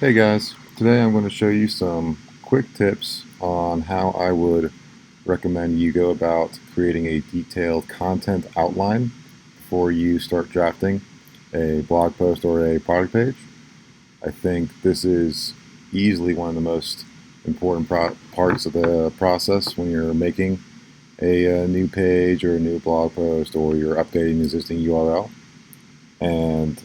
Hey guys, today I'm going to show you some quick tips on how I would recommend you go about creating a detailed content outline before you start drafting a blog post or a product page. I think this is easily one of the most important parts of the process when you're making a new page or a new blog post or you're updating an existing URL. And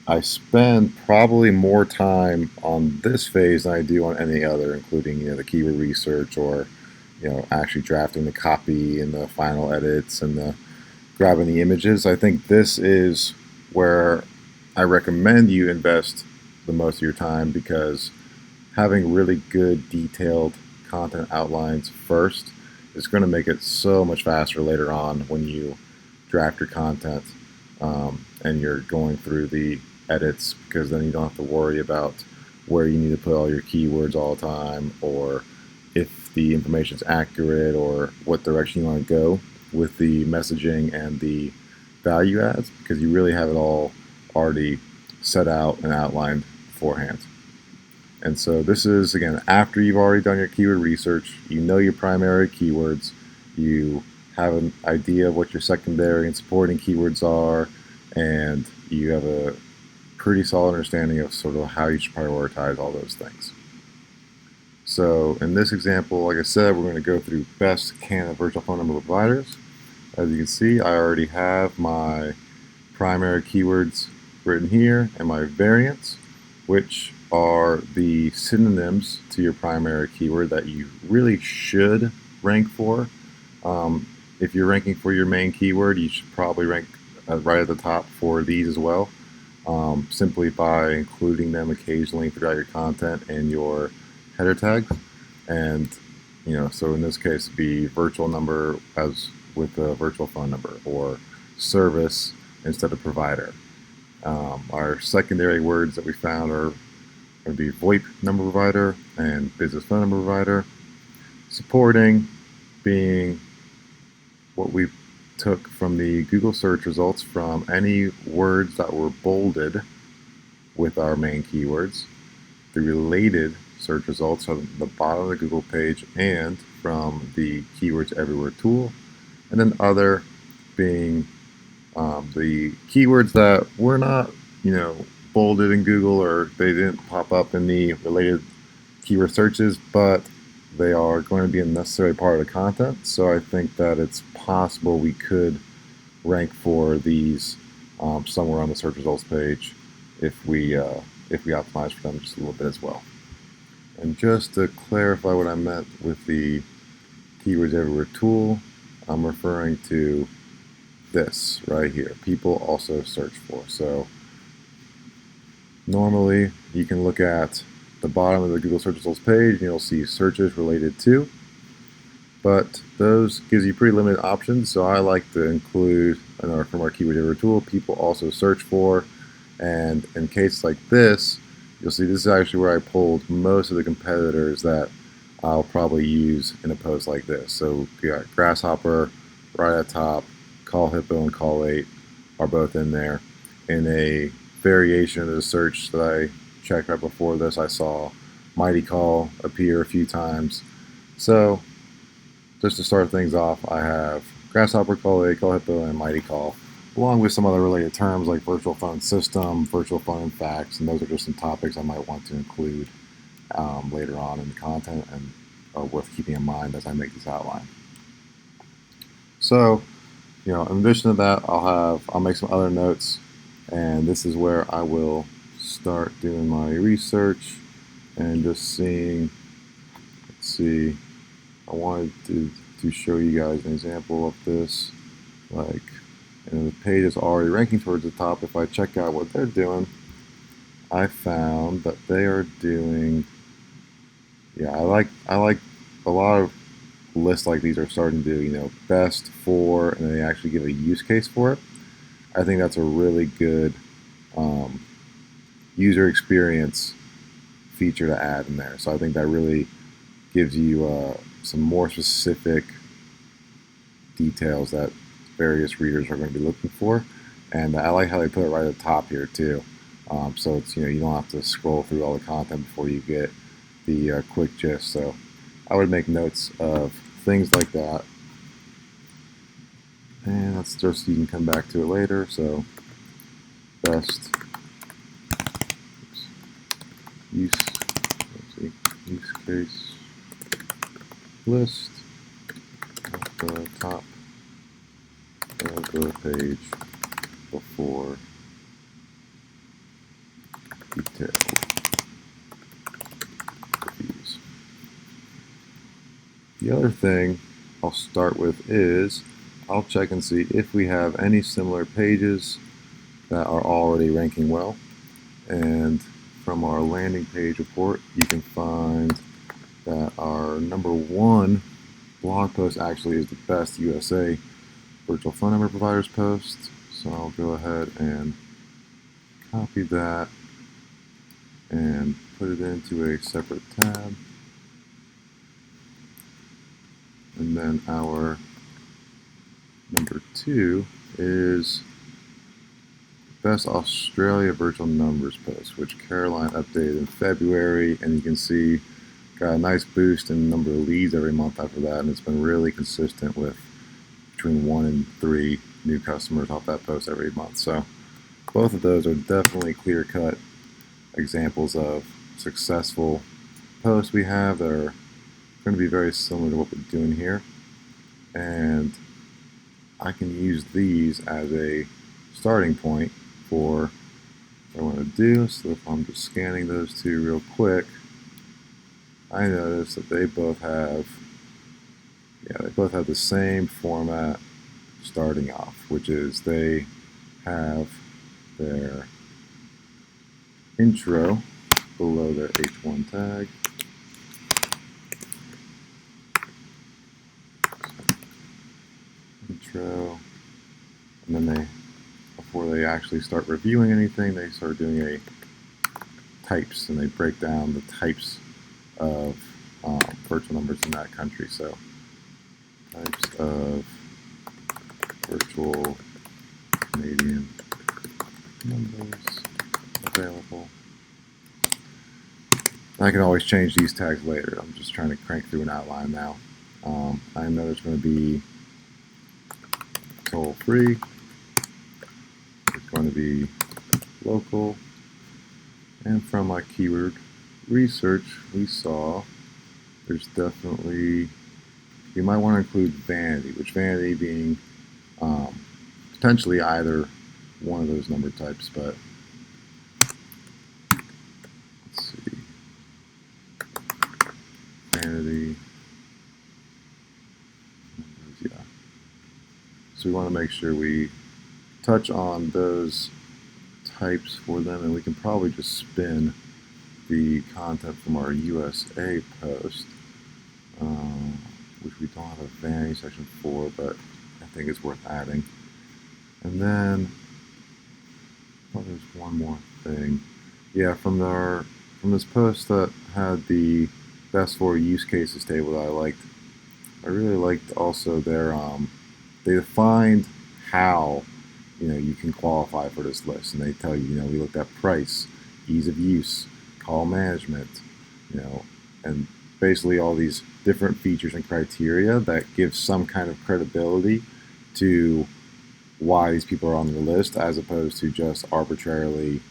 I spend probably more time on this phase than I do on any other, including the keyword research or actually drafting the copy and the final edits and the grabbing the images. I think this is where I recommend you invest the most of your time, because having really good detailed content outlines first is going to make it so much faster later on when you draft your content, and you're going through the edits, because then you don't have to worry about where you need to put all your keywords all the time, or if the information is accurate, or what direction you want to go with the messaging and the value adds, because you really have it all already set out and outlined beforehand. And so this is, again, after you've already done your keyword research, you know your primary keywords, you have an idea of what your secondary and supporting keywords are, and you have a pretty solid understanding of sort of how you should prioritize all those things. So in this example, like I said, we're going to go through best candidate virtual phone number providers. As you can see, I already have my primary keywords written here and my variants, which are the synonyms to your primary keyword that you really should rank for. If you're ranking for your main keyword, you should probably rank right at the top for these as well, simply by including them occasionally throughout your content and your header tags. And so in this case, it'd be virtual number as with a virtual phone number, or service instead of provider. Our secondary words that we found are going to be VoIP number provider and business phone number provider. Supporting being what we took from the Google search results from any words that were bolded with our main keywords. The related search results from the bottom of the Google page and from the Keywords Everywhere tool. And then other being the keywords that were not, bolded in Google, or they didn't pop up in the related keyword searches, but they are going to be a necessary part of the content. So I think that it's possible we could rank for these somewhere on the search results page if we optimize for them just a little bit as well. And just to clarify what I meant with the Keywords Everywhere tool, I'm referring to this right here. People also search for. So normally you can look at the bottom of the Google search results page and you'll see searches related to, but those gives you pretty limited options. So I like to include from our keyword everywhere tool, people also search for. And in cases like this, you'll see this is actually where I pulled most of the competitors that I'll probably use in a post like this. So we got Grasshopper right at the top, Call Hippo and Call 8 are both in there. In a variation of the search that I checked right before this, I saw Mighty Call appear a few times. So just to start things off, I have Grasshopper, Call 8, Call Hippo, and Mighty Call, along with some other related terms like virtual phone system, virtual phone and fax, and those are just some topics I might want to include later on in the content and are worth keeping in mind as I make this outline. So, in addition to that, I'll make some other notes, and this is where I will start doing my research and just seeing. Let's see. I wanted to show you guys an example of this. Like, the page is already ranking towards the top. If I check out what they're doing, I found that they are doing. Yeah, I like a lot of lists like these are starting to do, best for, and they actually give a use case for it. I think that's a really good user experience feature to add in there. So I think that really gives you some more specific details that various readers are going to be looking for. And I like how they put it right at the top here too. So it's, you don't have to scroll through all the content before you get the quick gist. So I would make notes of things like that, and that's just, you can come back to it later. So best use use case list at the top of the page before detailed reviews. The other thing I'll start with is I'll check and see if we have any similar pages that are already ranking well. And from our landing page report, you can find that our #1 blog post actually is the best USA virtual phone number providers post. So I'll go ahead and copy that and put it into a separate tab. And then our #2 is best Australia virtual numbers post, which Caroline updated in February, and you can see got a nice boost in the number of leads every month after that, and it's been really consistent with between 1 and 3 new customers off that post every month. So both of those are definitely clear-cut examples of successful posts we have that are going to be very similar to what we're doing here, and I can use these as a starting point for what I want to do. So if I'm just scanning those two real quick, I notice that they both have the same format starting off, which is they have their intro below their H1 tag. Intro, and then before they actually start reviewing anything, they start doing a types, and they break down the types of virtual numbers in that country. So types of virtual Canadian numbers available. I can always change these tags later. I'm just trying to crank through an outline now. I know there's going to be toll free. It's going to be local. And from my keyword research, we saw there's definitely, you might want to include vanity, which vanity being potentially either one of those number types, but let's see. Vanity. Yeah. So we want to make sure we touch on those types for them, and we can probably just spin the content from our USA post, which we don't have a vanity section for, but I think it's worth adding. And then, oh, there's one more thing. Yeah, from this post that had the best 4 use cases table that I liked. I really liked also their they defined how you can qualify for this list, and they tell you, we looked at price, ease of use, call management, and basically all these different features and criteria that give some kind of credibility to why these people are on the list, as opposed to just arbitrarily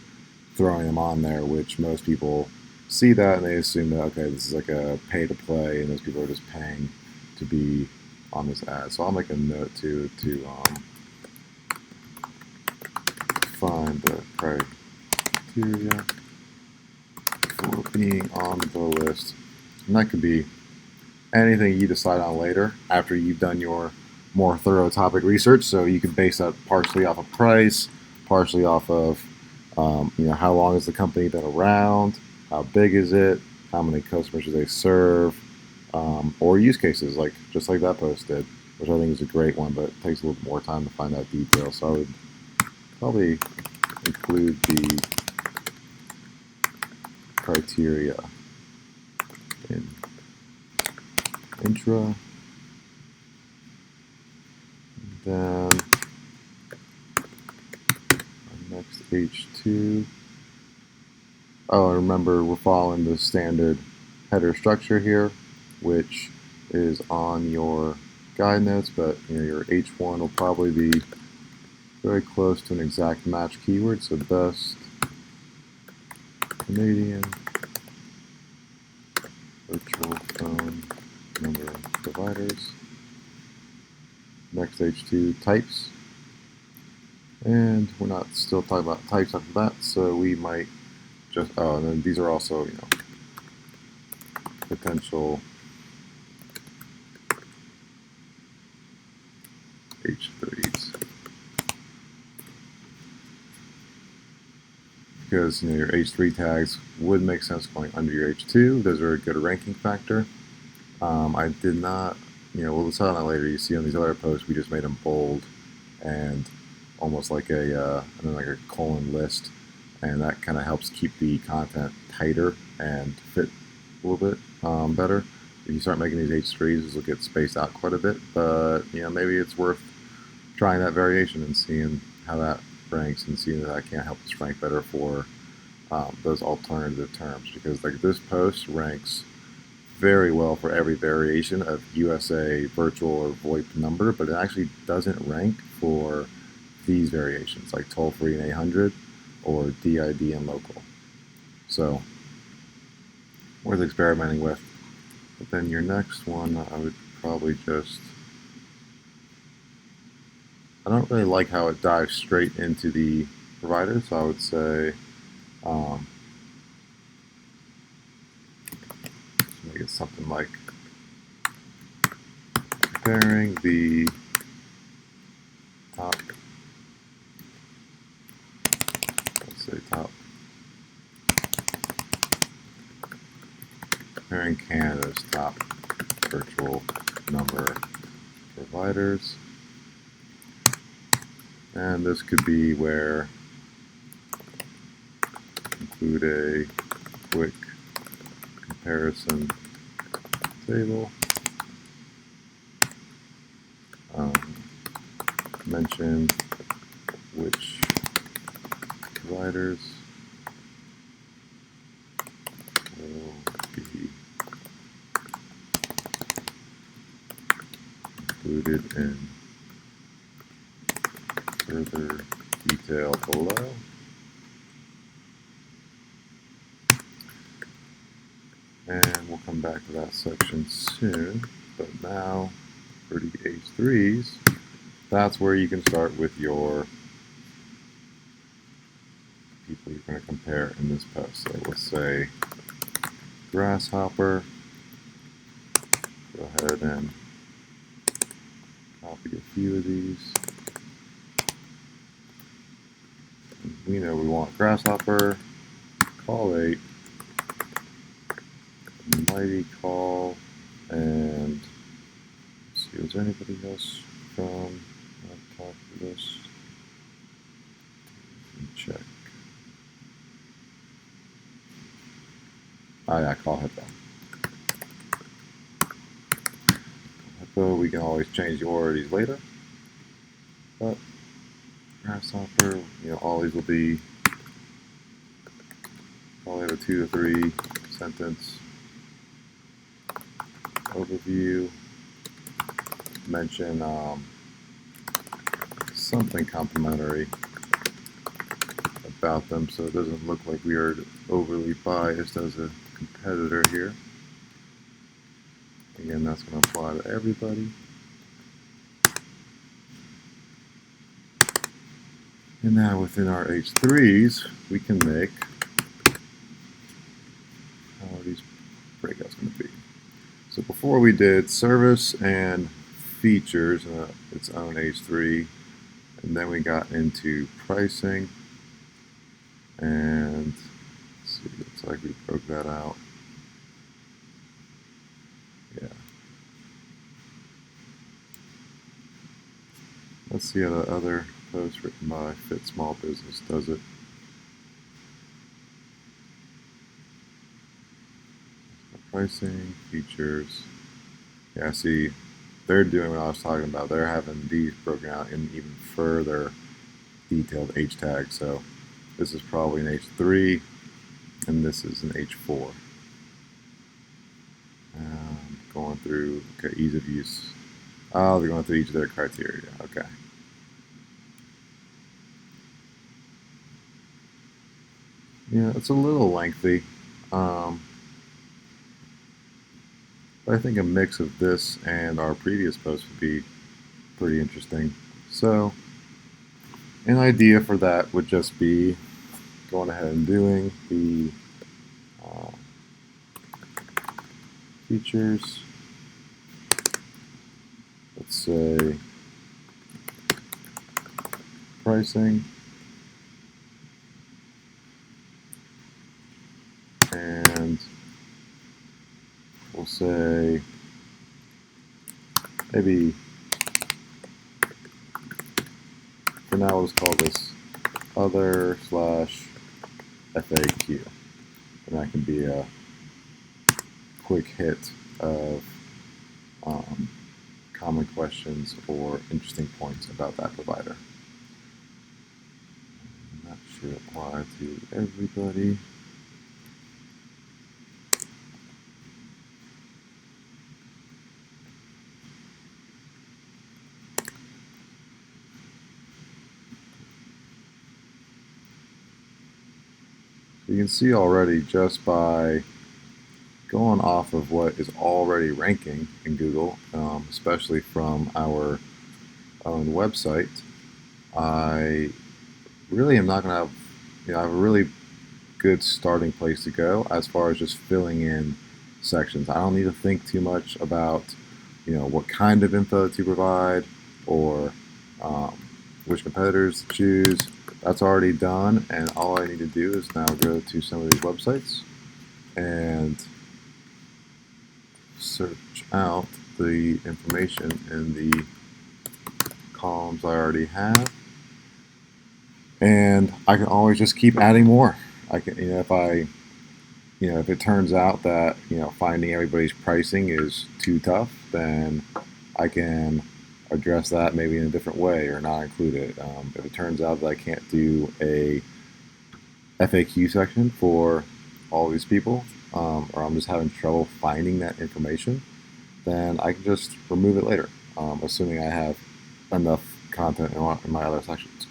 throwing them on there, which most people see that and they assume that, okay, this is like a pay to play and those people are just paying to be on this ad. So I'll make a note to find the criteria for being on the list. And that could be anything you decide on later after you've done your more thorough topic research. So you can base that partially off of price, partially off of how long has the company been around, how big is it, how many customers do they serve, or use cases just like that post did, which I think is a great one, but it takes a little more time to find that detail. So I would probably include the criteria in intro. Then next H2, Oh, and remember, we're following the standard header structure here, which is on your guide notes, but your H1 will probably be very close to an exact match keyword. So best Canadian virtual phone number providers. Next H2 types. And we're not still talking about types after that, so we might just, oh, and then these are also, potential H3s. Because your H3 tags would make sense going under your H2. Those are a good ranking factor. I did not, we'll decide on that later. You see on these other posts, we just made them bold and almost like and then like a colon list, and that kind of helps keep the content tighter and fit a little bit better. If you start making these H3s, this will get spaced out quite a bit, but maybe it's worth trying that variation and seeing how that ranks, and seeing that I can't help us rank better for those alternative terms, because like this post ranks very well for every variation of USA virtual or VoIP number, but it actually doesn't rank for these variations like toll-free and 800 or DID and local. So worth experimenting with. But then your next one, I would probably just, I don't really like how it dives straight into the provider, so I would say make it something like comparing the top, let's say top, comparing Canada's top virtual number providers. And this could be where include a quick comparison table. Mention which providers will be included in further detail below. And we'll come back to that section soon, but now for the H3s, that's where you can start with your people you're going to compare in this post. So let's say Grasshopper. Go ahead and copy a few of these. We know we want Grasshopper, call 8, mighty call, and let's see, is there anybody else from that top of this? Let me check. Oh yeah, call Hippo. Hippo, we can always change the order of these later, but Grasshopper, all these will be probably have a 2 to 3 sentence overview. Mention something complimentary about them, so it doesn't look like we are overly biased as a competitor here. Again, that's going to apply to everybody. And now within our H3s, we can make, how are these breakouts going to be? So before we did service and features, its own H3, and then we got into pricing, and let's see, looks like we broke that out. Yeah. Let's see how the other post written by Fit Small Business does it. Pricing, features. Yeah, see, they're doing what I was talking about. They're having these broken out in even further detailed H tags. So this is probably an H3. and this is an H4. Going through, okay, ease of use. Oh, they're going through each of their criteria. Okay. Yeah, it's a little lengthy. But I think a mix of this and our previous post would be pretty interesting. So an idea for that would just be going ahead and doing the features. Let's say pricing, and we'll say maybe for now we'll just call this other / FAQ, and that can be a quick hit of common questions or interesting points about that provider. And that should apply to everybody. You can see already just by going off of what is already ranking in Google, especially from our own website, I really am not going to have, I have a really good starting place to go as far as just filling in sections. I don't need to think too much about, what kind of info to provide or which competitors to choose. That's already done, and all I need to do is now go to some of these websites and search out the information in the columns I already have, and I can always just keep adding more. I can, if it turns out that finding everybody's pricing is too tough, then I can address that maybe in a different way or not include it. If it turns out that I can't do a FAQ section for all these people, or I'm just having trouble finding that information, then I can just remove it later, assuming I have enough content in my other sections.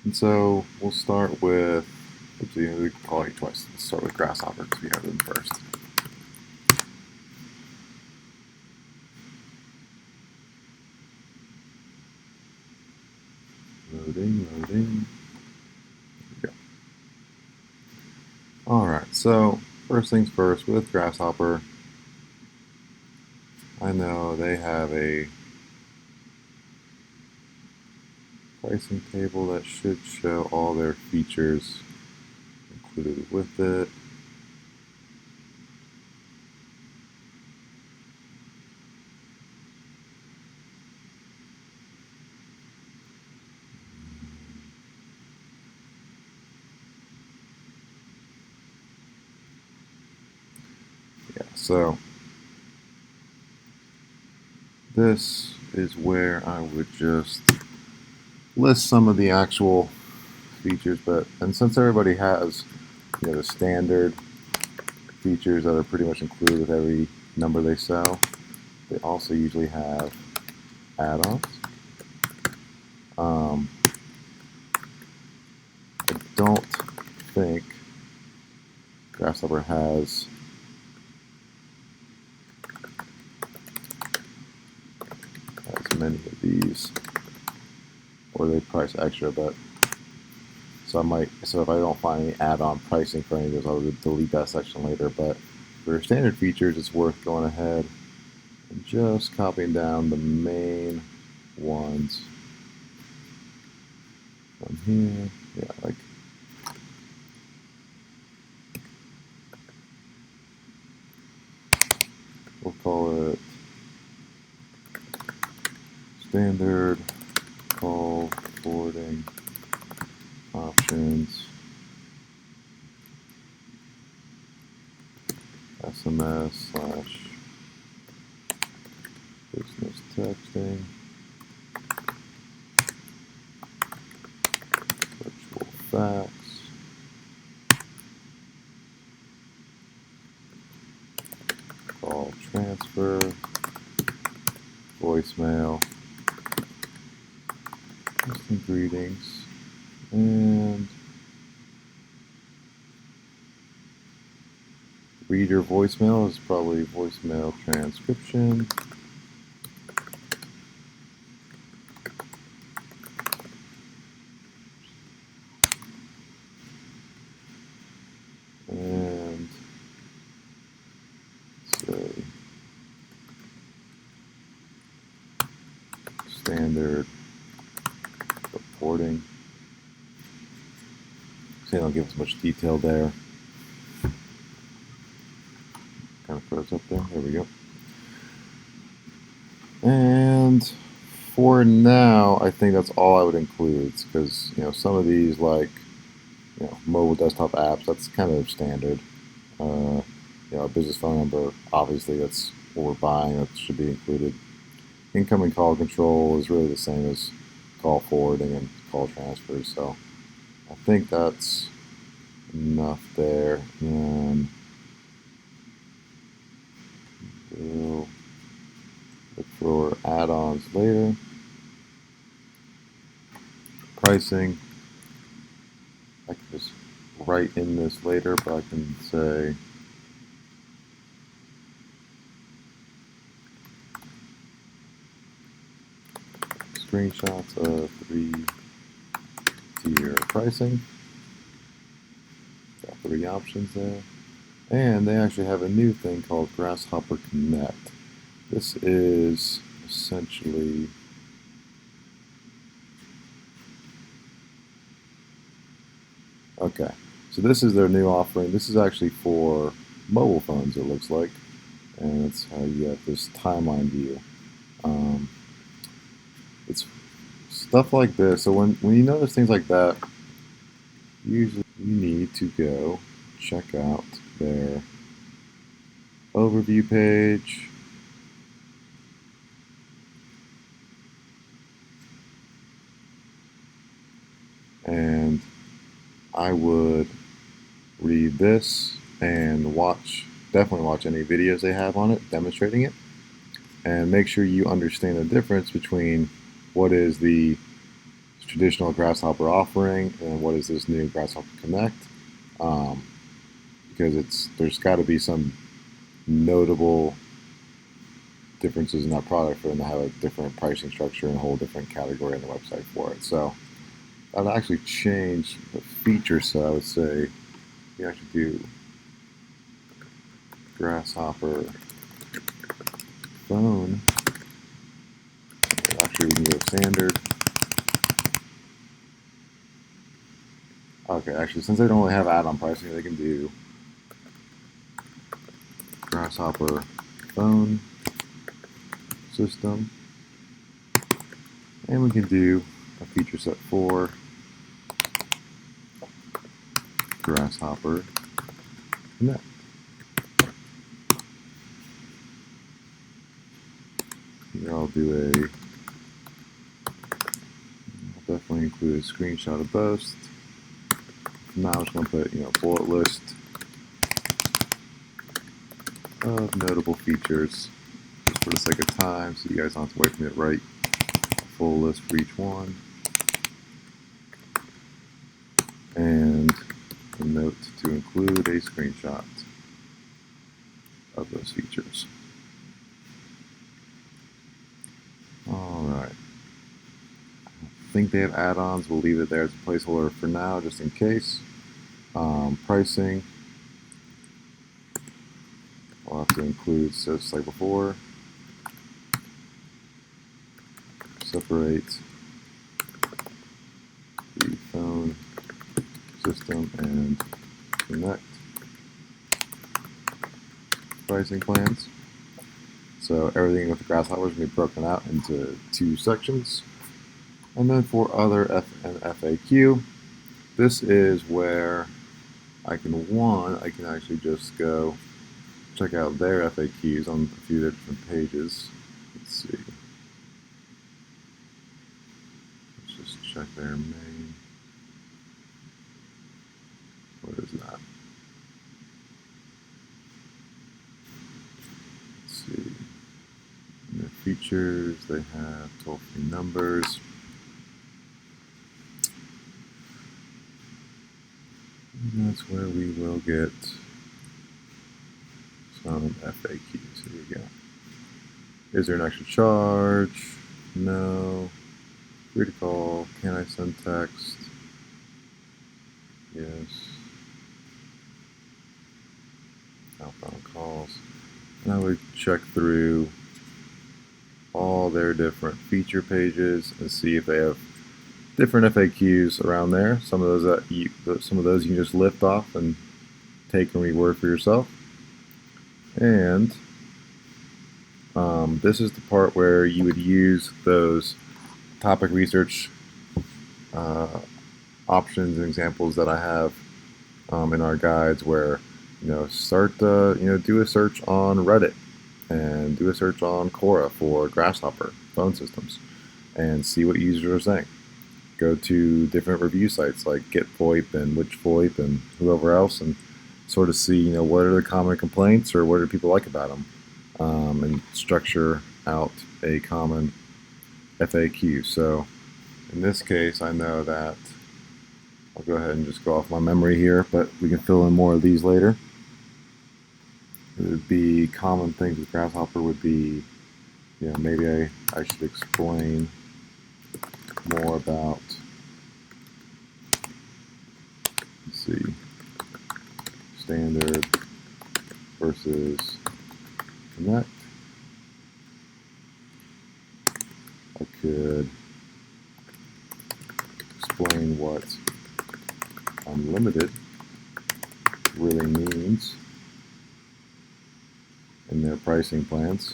And so we'll start with, we can call it twice. Let's start with Grasshopper because we have them first. Loading. There we go. Alright, so first things first, with Grasshopper, I know they have a pricing table that should show all their features included with it. Yeah, so this is where I would just list some of the actual features, and since everybody has the standard features that are pretty much included with every number they sell, they also usually have add-ons. I don't think Grasshopper has as many of these, or they price extra, but so if I don't find any add-on pricing for any of those, I'll delete that section later. But for standard features, it's worth going ahead and just copying down the main ones from here. Yeah, like we'll call it standard call forwarding options, SMS / business texting, virtual fax, transfer, voicemail, instant greetings, and reader voicemail is probably voicemail transcription. And say standard reporting. See, I don't give us much detail there. Kind of put us up there. There we go. And for now, I think that's all I would include, because some of these, like mobile desktop apps, that's kind of standard. A business phone number, obviously that's what we're buying, that should be included. Incoming call control is really the same as call forwarding and call transfers, so I think that's enough there. And we'll look for add-ons later. Pricing, I can just write in this later, but I can say screenshots of 3-tier pricing. Got 3 options there. And they actually have a new thing called Grasshopper Connect. This is essentially okay. So this is their new offering. This is actually for mobile phones, it looks like, and it's how you get this timeline view. It's stuff like this. So when you notice things like that, usually you need to go check out their overview page. And I would read this and definitely watch any videos they have on it demonstrating it, and make sure you understand the difference between what is the traditional Grasshopper offering and what is this new Grasshopper Connect, because there's got to be some notable differences in that product for them to have a different pricing structure and a whole different category on the website for it. So I'd actually change the feature set. I would say you actually do Grasshopper phone. Actually, we can go standard. Okay, actually, since they don't really have add-on pricing, they can do Grasshopper phone system. And we can do a feature set for Grasshopper Connect. Here I'll definitely include a screenshot of both. Now I'm just going to put, bullet list of notable features, just for the sake of time, so you guys don't have to wait for me to write a full list for each one. And a note to include a screenshot of those features. Alright. I think they have add-ons. We'll leave it there as a placeholder for now, just in case. Pricing. We'll have to include, so just like before, separate the phone system and Connect pricing plans. So everything with the Grasshopper is going to be broken out into 2 sections. And then for other and FAQ, this is where I can actually just go check out their FAQs on a few different pages. Let's see. Let's just check their main. What is that? Let's see. In their features, they have toll-free numbers. And that's where we will get some FAQs. Here we go. Is there an extra charge? No. Free to call. Can I send text? Yes. Outbound calls. And I would check through all their different feature pages and see if they have different FAQs around there. Some of those you can just lift off and take and reword for yourself. And this is the part where you would use those topic research options and examples that I have in our guides, where start do a search on Reddit and do a search on Quora for Grasshopper phone systems and see what users are saying. Go to different review sites like GetVoIP and WitchVoIP and whoever else, and sort of see what are the common complaints or what do people like about them, and structure out a common FAQ. So in this case, I know that I'll go ahead and just go off my memory here, but we can fill in more of these later. It would be common things with Grasshopper would be, maybe I should explain more about, let's see, standard versus connect. I could explain what unlimited really means in their pricing plans.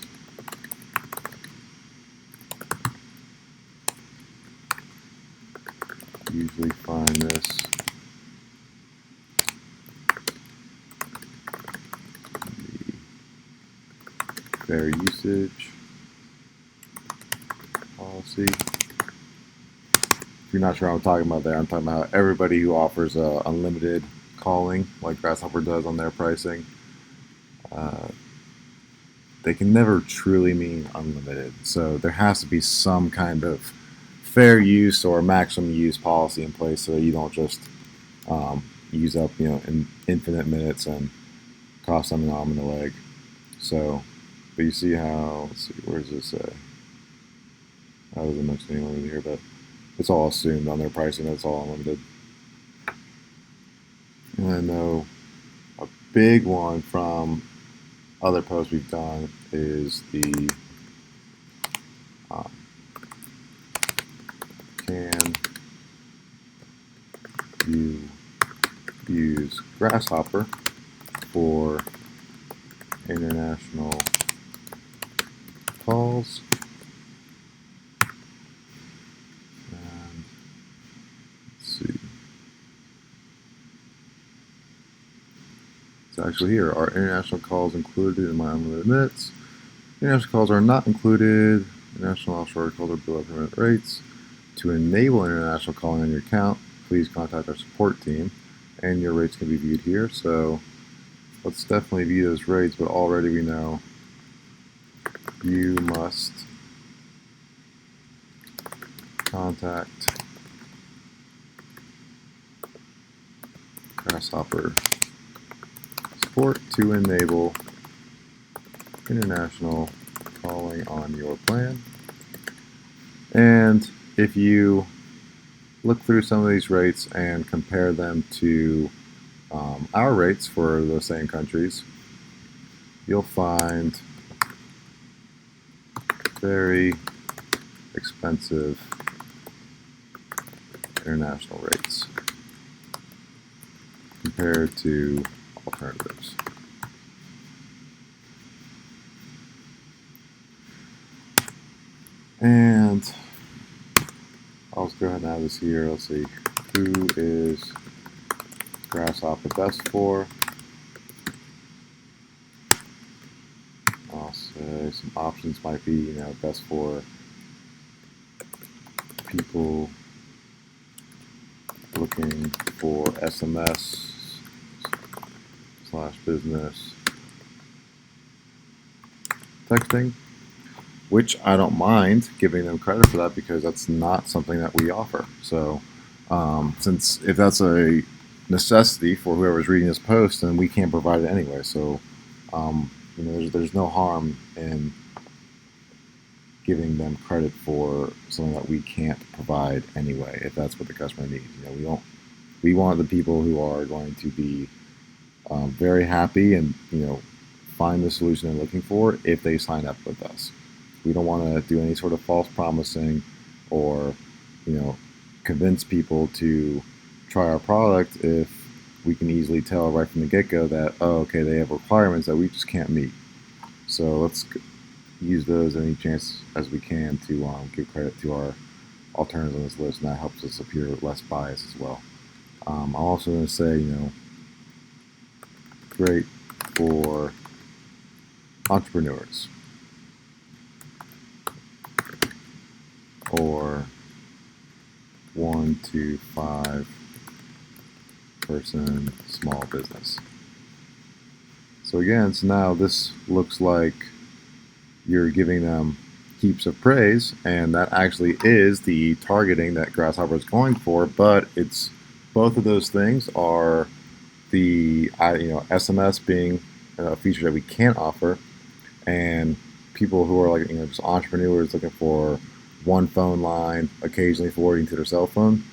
Usually find this the fair usage policy. If you're not sure what I'm talking about there, I'm talking about everybody who offers unlimited calling like Grasshopper does on their pricing. They can never truly mean unlimited, so there has to be some kind of fair use or maximum use policy in place so that you don't just use up in infinite minutes and cost them an arm and a leg. So, but you see how, let's see, where does this say? I wasn't mentioning over here, but it's all assumed on their pricing. That's all unlimited. And I know a big one from other posts we've done is the can you use Grasshopper for international calls? And let's see. It's actually here. Are international calls included in my unlimited minutes? International calls are not included. International offshore calls are below permanent rates. To enable international calling on your account, please contact our support team, and your rates can be viewed here. So let's definitely view those rates, but already we know you must contact Grasshopper support to enable international calling on your plan. And if you look through some of these rates and compare them to our rates for the same countries, you'll find very expensive international rates compared to alternatives. And I'll just go ahead and add this here. Let's see, who is Grasshopper best for? I'll say some options might be, best for people looking for SMS/business texting, which I don't mind giving them credit for that because that's not something that we offer. So since if that's a necessity for whoever's reading this post, then we can't provide it anyway. So there's no harm in giving them credit for something that we can't provide anyway, if that's what the customer needs. We want the people who are going to be very happy and find the solution they're looking for if they sign up with us. We don't want to do any sort of false promising or convince people to try our product if we can easily tell right from the get-go that, oh, okay, they have requirements that we just can't meet. So let's use those any chance as we can to give credit to our alternatives on this list, and that helps us appear less biased as well. I'm also going to say, great for entrepreneurs or 1 to 5 person small business. So again, so now this looks like you're giving them heaps of praise, and that actually is the targeting that Grasshopper is going for, but it's both of those things are the SMS being a feature that we can't offer, and people who are like just entrepreneurs looking for one phone line, occasionally forwarding to their cell phone.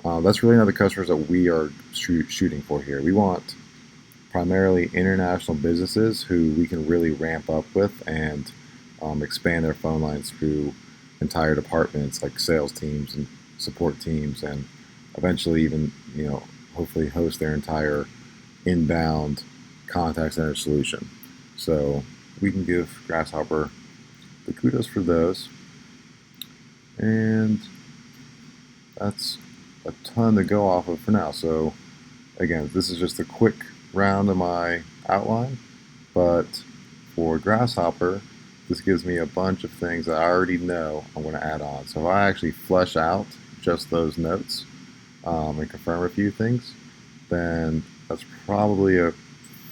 That's really not the customers that we are shooting for here. We want primarily international businesses who we can really ramp up with and expand their phone lines through entire departments like sales teams and support teams, and eventually even hopefully host their entire inbound contact center solution. So we can give Grasshopper the kudos for those, and that's a ton to go off of for now. So again, this is just a quick round of my outline, but for Grasshopper, this gives me a bunch of things that I already know I'm going to add on. So if I actually flesh out just those notes and confirm a few things, then that's probably a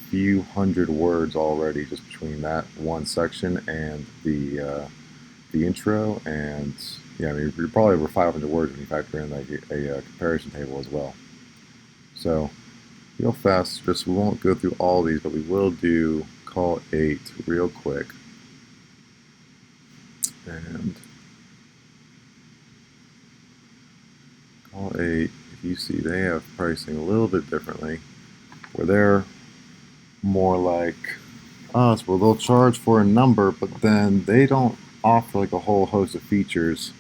few hundred words already just between that one section and the intro. And you're probably over 500 words when you factor in like a comparison table as well. So real fast, just we won't go through all these, but we will do call 8 real quick. And call 8, if you see, they have pricing a little bit differently, where they're more like us, where they'll charge for a number, but then they don't offer like a whole host of features,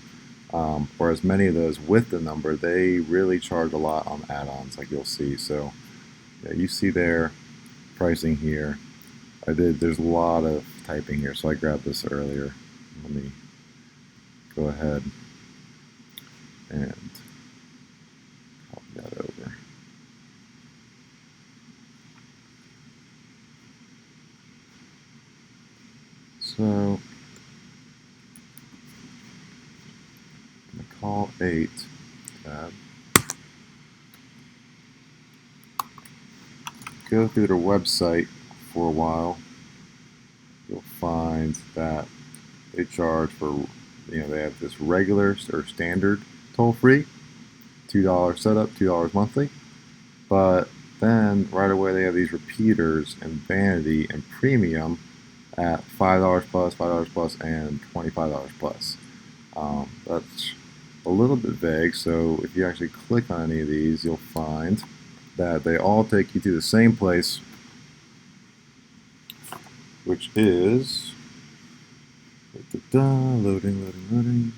whereas many of those with the number, they really charge a lot on add-ons, like you'll see. So yeah, you see their pricing here. There's a lot of typing here, so I grabbed this earlier. Let me go ahead and copy that over. So I'm going to call 8 tab. Go through their website for a while. You'll find that they charge for, they have this regular or standard toll-free, $2 setup, $2 monthly. But then right away they have these repeaters and vanity and premium at $5 plus, $5 plus, and $25 plus. That's a little bit vague, so if you actually click on any of these, you'll find that they all take you to the same place, which is loading.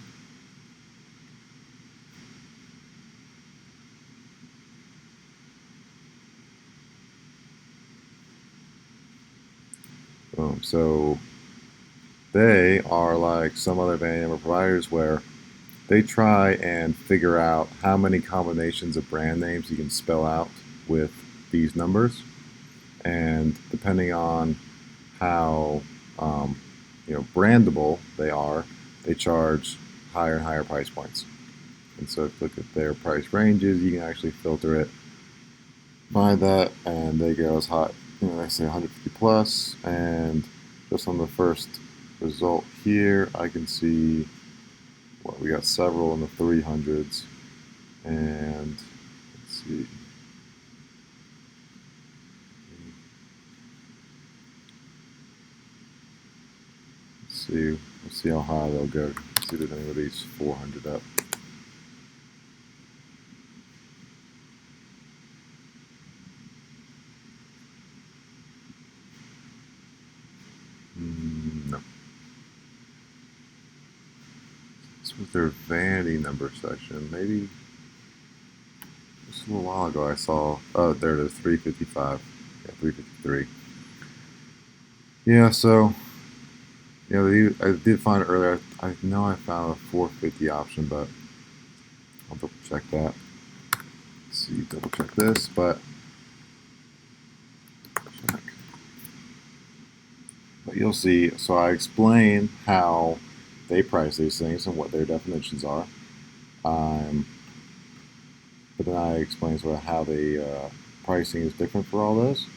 Boom. So they are like some other vanity number providers where they try and figure out how many combinations of brand names you can spell out with these numbers, and depending on how brandable they are, they charge higher and higher price points. And so if you look at their price ranges, you can actually filter it by that, and they go as high, they say 150 plus, and just on the first result here, I can see what we got several in the 300s, and let's see. Let's see how high they'll go. Let's see if there's anybody's 400 up. No. This was their vanity number section. Maybe just a little while ago I saw, oh, there it is, 355. Yeah, 353. Yeah, so, I did find it earlier. I know I found a 450 option, but I'll double check that. Let's see, double check this, but check. But you'll see, so I explain how they price these things and what their definitions are. But then I explain sort of how the pricing is different for all those.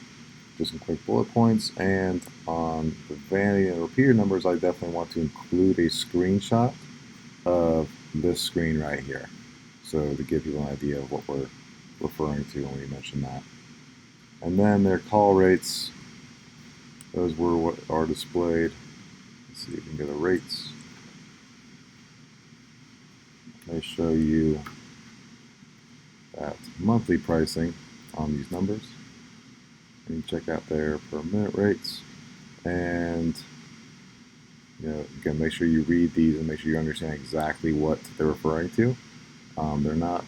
Just some quick bullet points. And on the vanity and repeater numbers, I definitely want to include a screenshot of this screen right here. So to give people an idea of what we're referring to when we mention that. And then their call rates, those were what are displayed. Let's see if we can go to rates. They show you that monthly pricing on these numbers. And you check out their per minute rates. And again, make sure you read these and make sure you understand exactly what they're referring to. They're not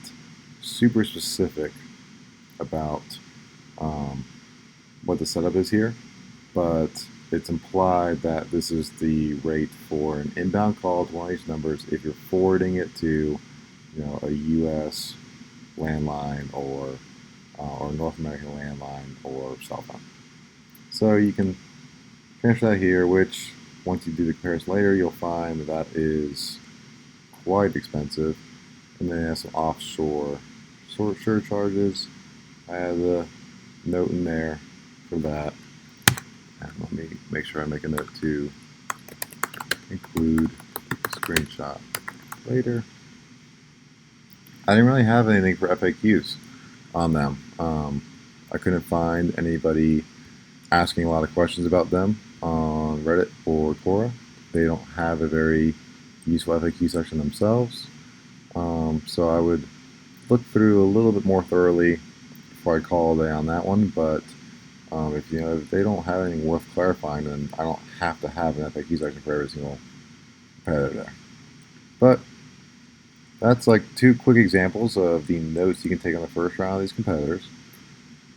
super specific about what the setup is here, but it's implied that this is the rate for an inbound call to one of these numbers if you're forwarding it to, a U.S. landline or North American landline or cell phone. So you can finish that here, which once you do the comparison later, you'll find that is quite expensive. And then it has some offshore surcharges. I have a note in there for that. And let me make sure I make a note to include a screenshot later. I didn't really have anything for FAQs on them. I couldn't find anybody asking a lot of questions about them on Reddit or Quora. They don't have a very useful FAQ section themselves. So I would look through a little bit more thoroughly before I call a day on that one. But if they don't have anything worth clarifying, then I don't have to have an FAQ section for every single competitor there. But that's like two quick examples of the notes you can take on the first round of these competitors.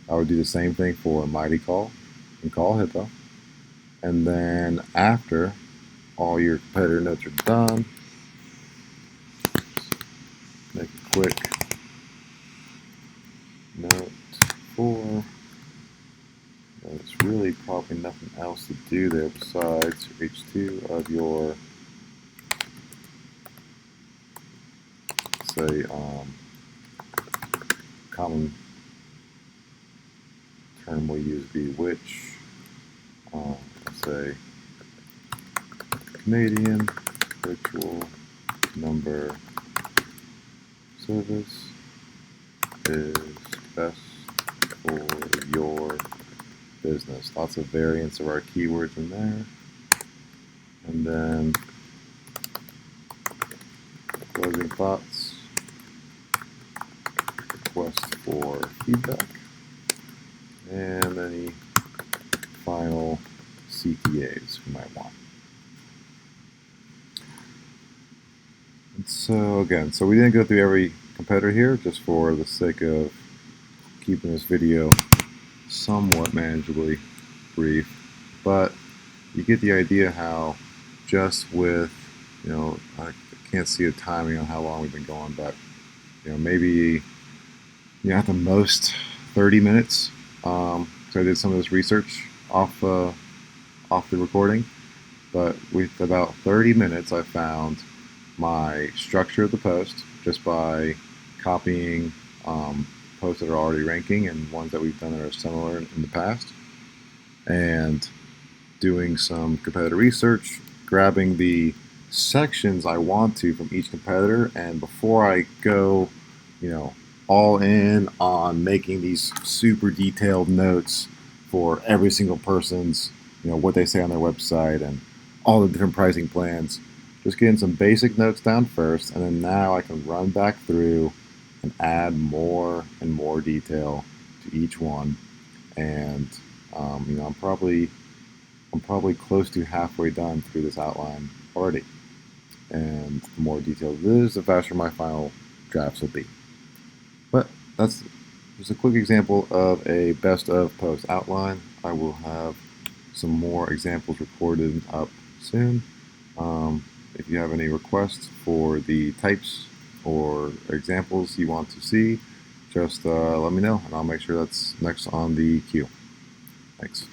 I would do the same thing for Mighty Call and Call Hippo. And then after all your competitor notes are done, make a quick note for, there's really probably nothing else to do there besides H2 of your, say, common term we use be which, say, Canadian virtual number service is best for your business. Lots of variants of our keywords in there. And then closing thoughts, request for feedback, and any final CTAs you might want. And so again, we didn't go through every competitor here just for the sake of keeping this video somewhat manageably brief, but you get the idea how just with, I can't see a timing on how long we've been going, but maybe at the most 30 minutes. So I did some of this research off the recording, but with about 30 minutes I found my structure of the post just by copying posts that are already ranking and ones that we've done that are similar in the past, and doing some competitor research grabbing the sections I want to from each competitor, and before I go, all in on making these super detailed notes for every single person's, what they say on their website and all the different pricing plans, just getting some basic notes down first, and then now I can run back through and add more and more detail to each one. And I'm probably close to halfway done through this outline already. And the more detailed it is, the faster my final drafts will be. But that's just a quick example of a best of post outline. I will have some more examples recorded up soon. If you have any requests for the types or examples you want to see, just let me know, and I'll make sure that's next on the queue. Thanks.